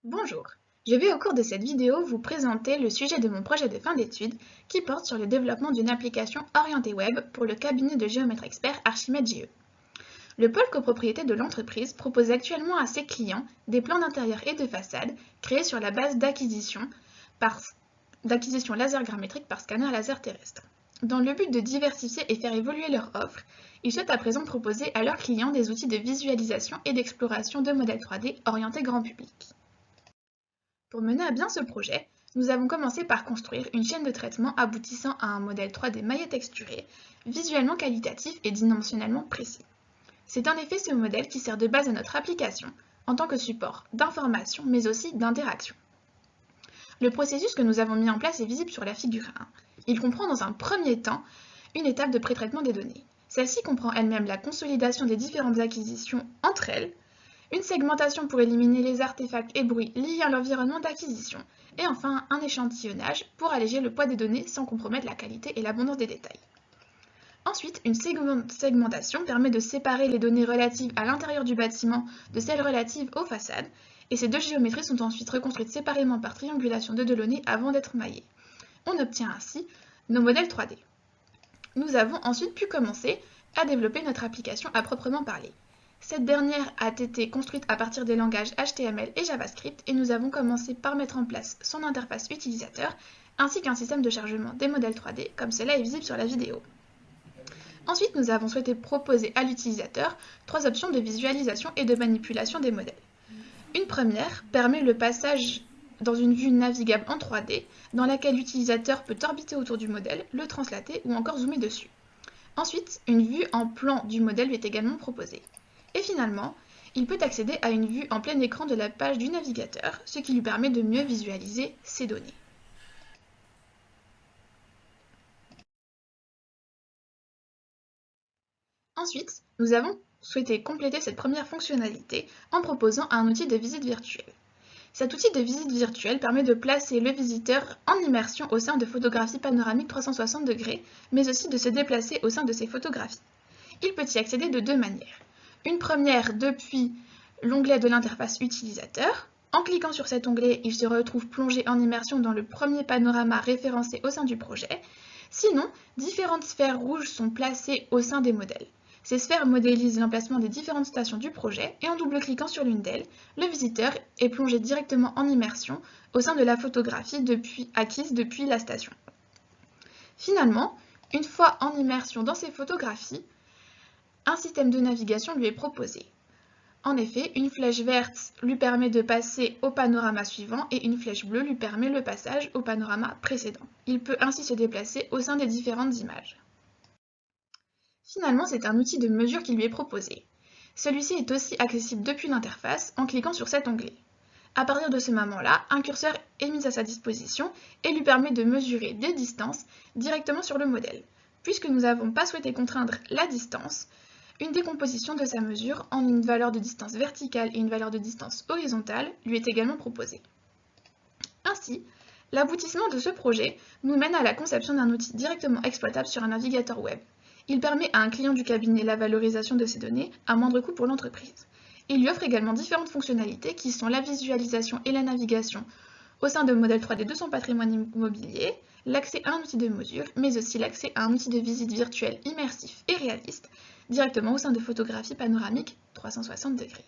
Bonjour, je vais au cours de cette vidéo vous présenter le sujet de mon projet de fin d'études qui porte sur le développement d'une application orientée web pour le cabinet de géomètre expert Archimède GE. Le pôle copropriété de l'entreprise propose actuellement à ses clients des plans d'intérieur et de façade créés sur la base d'acquisition laser grammétrique par scanner laser terrestre. Dans le but de diversifier et faire évoluer leur offre, ils souhaitent à présent proposer à leurs clients des outils de visualisation et d'exploration de modèles 3D orientés grand public. Pour mener à bien ce projet, nous avons commencé par construire une chaîne de traitement aboutissant à un modèle 3D maillet texturé, visuellement qualitatif et dimensionnellement précis. C'est en effet ce modèle qui sert de base à notre application, en tant que support d'information mais aussi d'interaction. Le processus que nous avons mis en place est visible sur la figure 1. Il comprend dans un premier temps une étape de pré-traitement des données. Celle-ci comprend elle-même la consolidation des différentes acquisitions entre elles, une segmentation pour éliminer les artefacts et bruits liés à l'environnement d'acquisition, et enfin un échantillonnage pour alléger le poids des données sans compromettre la qualité et l'abondance des détails. Ensuite, une segmentation permet de séparer les données relatives à l'intérieur du bâtiment de celles relatives aux façades, et ces deux géométries sont ensuite reconstruites séparément par triangulation de données avant d'être maillées. On obtient ainsi nos modèles 3D. Nous avons ensuite pu commencer à développer notre application à proprement parler. Cette dernière a été construite à partir des langages HTML et JavaScript et nous avons commencé par mettre en place son interface utilisateur ainsi qu'un système de chargement des modèles 3D comme cela est visible sur la vidéo. Ensuite, nous avons souhaité proposer à l'utilisateur 3 options de visualisation et de manipulation des modèles. Une première permet le passage dans une vue navigable en 3D dans laquelle l'utilisateur peut orbiter autour du modèle, le translater ou encore zoomer dessus. Ensuite, une vue en plan du modèle lui est également proposée. Et finalement, il peut accéder à une vue en plein écran de la page du navigateur, ce qui lui permet de mieux visualiser ses données. Ensuite, nous avons souhaité compléter cette première fonctionnalité en proposant un outil de visite virtuelle. Cet outil de visite virtuelle permet de placer le visiteur en immersion au sein de photographies panoramiques 360 degrés, mais aussi de se déplacer au sein de ces photographies. Il peut y accéder de deux manières. Une première depuis l'onglet de l'interface utilisateur. En cliquant sur cet onglet, il se retrouve plongé en immersion dans le premier panorama référencé au sein du projet. Sinon, différentes sphères rouges sont placées au sein des modèles. Ces sphères modélisent l'emplacement des différentes stations du projet et en double-cliquant sur l'une d'elles, le visiteur est plongé directement en immersion au sein de la photographie acquise depuis la station. Finalement, une fois en immersion dans ces photographies, un système de navigation lui est proposé. En effet, une flèche verte lui permet de passer au panorama suivant et une flèche bleue lui permet le passage au panorama précédent. Il peut ainsi se déplacer au sein des différentes images. Finalement, c'est un outil de mesure qui lui est proposé. Celui-ci est aussi accessible depuis l'interface en cliquant sur cet onglet. À partir de ce moment-là, un curseur est mis à sa disposition et lui permet de mesurer des distances directement sur le modèle. Puisque nous n'avons pas souhaité contraindre la distance, une décomposition de sa mesure en une valeur de distance verticale et une valeur de distance horizontale lui est également proposée. Ainsi, l'aboutissement de ce projet nous mène à la conception d'un outil directement exploitable sur un navigateur web. Il permet à un client du cabinet la valorisation de ces données à moindre coût pour l'entreprise. Il lui offre également différentes fonctionnalités qui sont la visualisation et la navigation au sein de modèles 3D de son patrimoine immobilier, l'accès à un outil de mesure, mais aussi l'accès à un outil de visite virtuelle immersif et réaliste, directement au sein de photographies panoramiques 360 degrés.